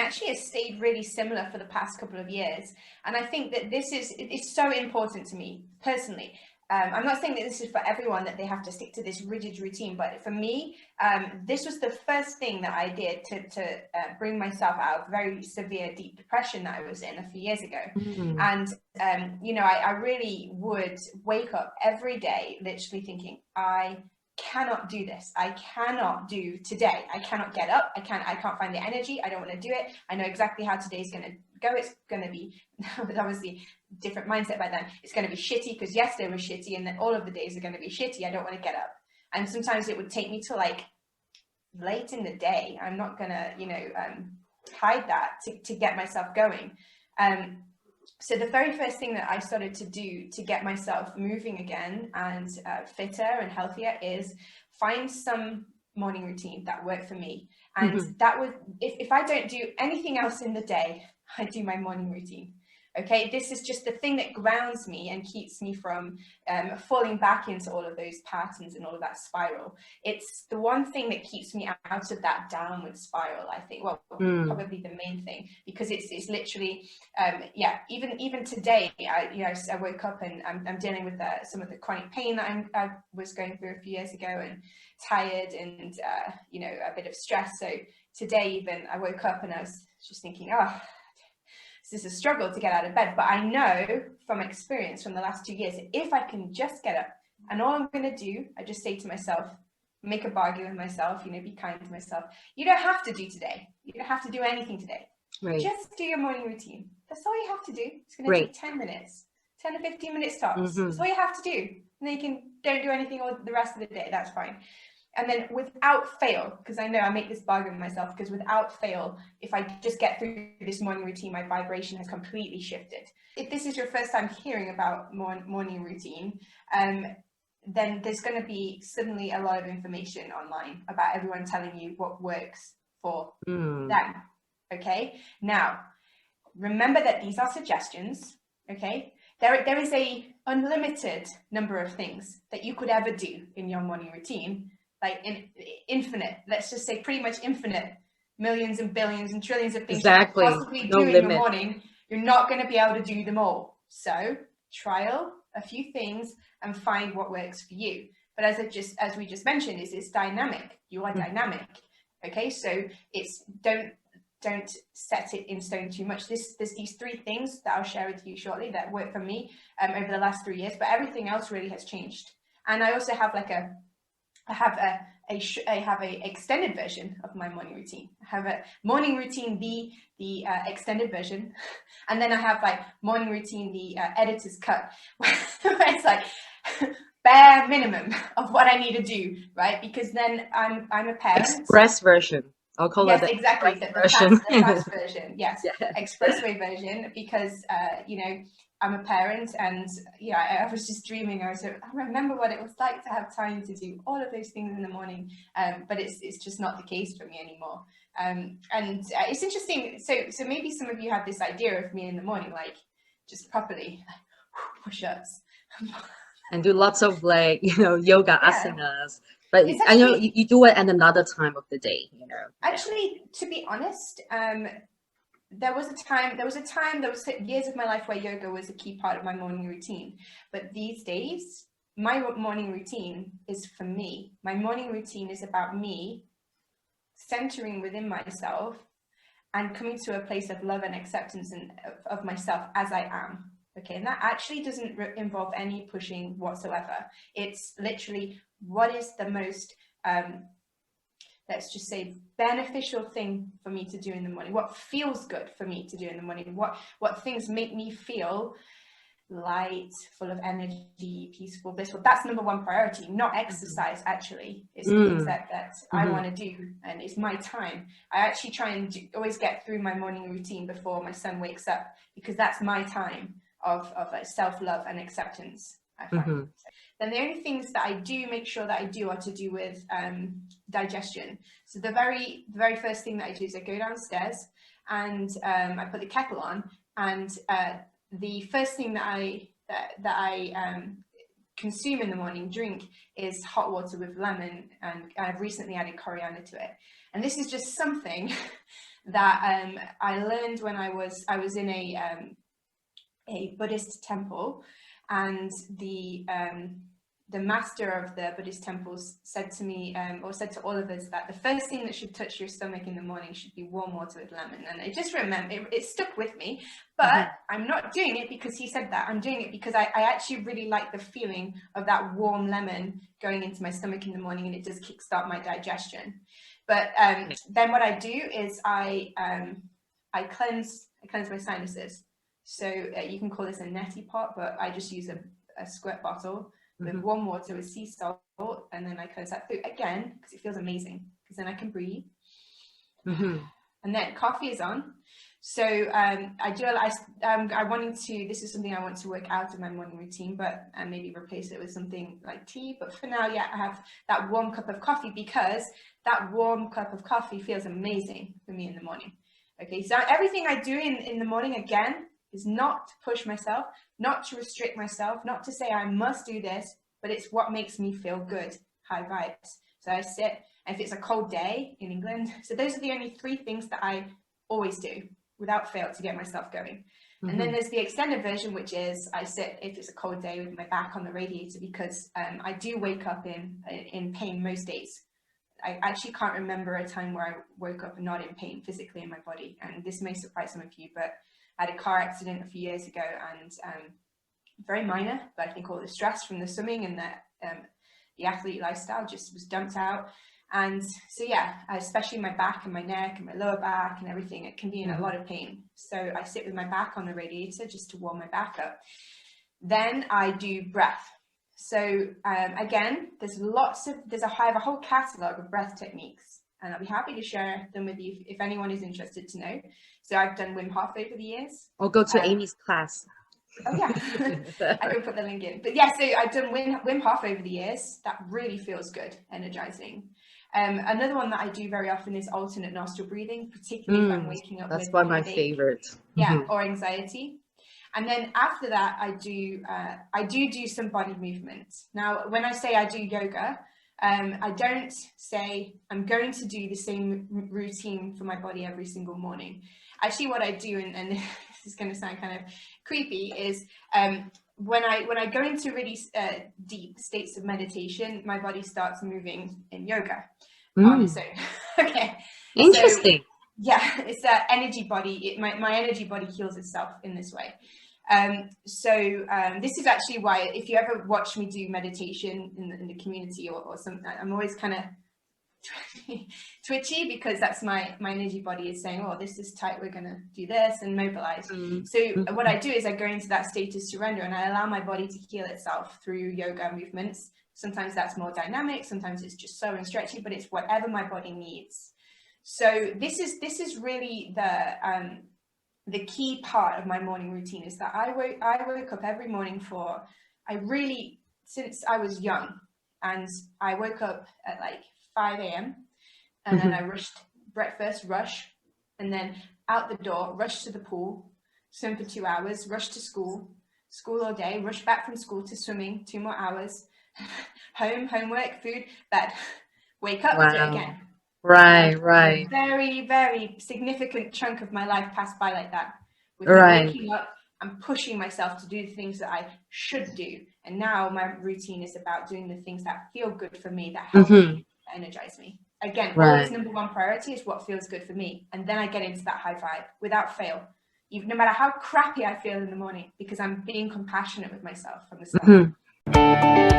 actually has stayed really similar for the past couple of years. And I think that it's so important to me personally. I'm not saying that this is for everyone, that they have to stick to this rigid routine, but for me, this was the first thing that I did to bring myself out of very severe, deep depression that I was in a few years ago. And, I really would wake up every day literally thinking, I cannot do this. I cannot do today. I cannot get up. I can't find the energy. I don't want to do it. I know exactly how today's going to go. It's going to be obviously different mindset by then. It's going to be shitty because yesterday was shitty, and then all of the days are going to be shitty. I don't want to get up. And sometimes it would take me to like late in the day. I'm not going to, hide that to get myself going. So the very first thing that I started to do to get myself moving again and fitter and healthier is find some morning routine that worked for me. And that would, if I don't do anything else in the day, I do my morning routine. Okay, this is just the thing that grounds me and keeps me from falling back into all of those patterns and all of that spiral. It's the one thing that keeps me out of that downward spiral, I think. Well, probably the main thing, because it's literally, even today, I woke up and I'm dealing with some of the chronic pain that I was going through a few years ago, and tired and, a bit of stress. So today even I woke up and I was just thinking, this is a struggle to get out of bed. But I know from experience from the last 2 years, if I can just get up, and all I'm going to do, I just say to myself, make a bargain with myself, be kind to myself. You don't have to do today. You don't have to do anything today. Right. Just do your morning routine. That's all you have to do. It's going to take 10 minutes, 10 to 15 minutes tops. That's all you have to do. And then you don't do anything all the rest of the day. That's fine. And then without fail, because I know I make this bargain with myself, because without fail, if I just get through this morning routine, my vibration has completely shifted. If this is your first time hearing about morning routine, then there's going to be suddenly a lot of information online about everyone telling you what works for them. Okay. Now, remember that these are suggestions. Okay. There is a unlimited number of things that you could ever do in your morning routine. Like infinite, let's just say pretty much infinite, millions and billions and trillions of things you could possibly do in your morning. You're not going to be able to do them all. So trial a few things and find what works for you. But as we just mentioned, it's dynamic. You are dynamic. Okay, so it's don't set it in stone too much. There's these 3 things that I'll share with you shortly that worked for me over the last 3 years, but everything else really has changed. And I also have I have a extended version of my morning routine. I have a morning routine, the extended version, and then I have like morning routine, the editor's cut, where it's like bare minimum of what I need to do, right? Because then I'm a parent. Express version. I'll call it the exactly the fast version. Yes, expressway version, because I'm a parent, and I was just dreaming. I remember what it was like to have time to do all of those things in the morning, but it's just not the case for me anymore. And it's interesting. So maybe some of you have this idea of me in the morning, like just properly push-ups, and do lots of yoga asanas. But I know you do it at another time of the day. Actually, to be honest, there was years of my life where yoga was a key part of my morning routine. But these days, my morning routine is for me. My morning routine is about me centering within myself and coming to a place of love and acceptance of myself as I am. Okay, and that actually doesn't involve any pushing whatsoever. It's literally what is the most let's just say beneficial thing for me to do in the morning, what feels good for me to do in the morning, what things make me feel light, full of energy, peaceful, blissful. That's number 1 priority, not exercise. Actually, it's the things that I want to do, and it's my time. I actually try and always get through my morning routine before my son wakes up, because that's my time of self-love and acceptance, I find. Then the only things that I do make sure that I do are to do with digestion. So the very first thing that I do is I go downstairs and I put the kettle on, and the first thing that I consume in the morning, drink, is hot water with lemon, and I've recently added coriander to it. And this is just something that I learned when I was in a Buddhist temple, and the master of the Buddhist temples said to me, or said to all of us, that the first thing that should touch your stomach in the morning should be warm water with lemon. And I just remember, it stuck with me, but I'm not doing it because he said that. I'm doing it because I actually really like the feeling of that warm lemon going into my stomach in the morning, and it does kickstart my digestion. But then what I do is I cleanse my sinuses. So you can call this a neti pot, but I just use a squirt bottle with warm water with sea salt, and then I cleanse that through again because it feels amazing, because then I can breathe. And then coffee is on. So I wanted to, this is something I want to work out of my morning routine, but maybe replace it with something like tea. But for now, yeah, I have that warm cup of coffee, because that warm cup of coffee feels amazing for me in the morning. Okay, so everything I do in the morning, again, is not to push myself, not to restrict myself, not to say I must do this, but it's what makes me feel good, high vibes. So I sit, if it's a cold day in England, so those are the only 3 things that I always do without fail to get myself going. And then there's the extended version, which is I sit, if it's a cold day, with my back on the radiator, because I do wake up in pain most days. I actually can't remember a time where I woke up not in pain physically in my body. And this may surprise some of you, but I had a car accident a few years ago, and very minor, but I think all the stress from the swimming and the athlete lifestyle just was dumped out. And so, yeah, especially my back and my neck and my lower back and everything, it can be in a lot of pain. So I sit with my back on the radiator just to warm my back up. Then I do breath. So again, I have a whole catalogue of breath techniques, and I'll be happy to share them with you if anyone is interested to know. So I've done Wim Hof over the years. Or go to Amy's class. Oh yeah, I can put the link in. But yeah, so I've done Wim Hof over the years. That really feels good, energizing. Another one that I do very often is alternate nostril breathing, particularly if I'm waking up. That's one of my favorites. Yeah, or anxiety. And then after that, I do some body movements. Now, when I say I do yoga, I don't say I'm going to do the same routine for my body every single morning. Actually, what I do, and this is going to sound kind of creepy, is when I go into really deep states of meditation, my body starts moving in yoga. So, okay. Interesting. So, yeah, it's an energy body. My energy body heals itself in this way. This is actually why, if you ever watch me do meditation in the community or something, I'm always kind of twitchy, because that's my energy body is saying, oh, this is tight, we're gonna do this, and mobilize. So what I do is I go into that state of surrender, and I allow my body to heal itself through yoga movements. Sometimes that's more dynamic, sometimes it's just slow and stretchy, but it's whatever my body needs. So this is really the key part of my morning routine, is that I woke up every morning since I was young, and I woke up at like 5 a.m. and then I rushed breakfast, and then out the door, rush to the pool, swim for 2 hours, rush to school all day, rush back from school to swimming, 2 more hours, home, homework, food, bed, wake up, do it again. Right. A very, very significant chunk of my life passed by like that. With waking up and pushing myself to do the things that I should do. And now my routine is about doing the things that feel good for me, that help me, that energize me. Again, always number one priority is what feels good for me. And then I get into that high vibe without fail. No matter how crappy I feel in the morning, because I'm being compassionate with myself from the start.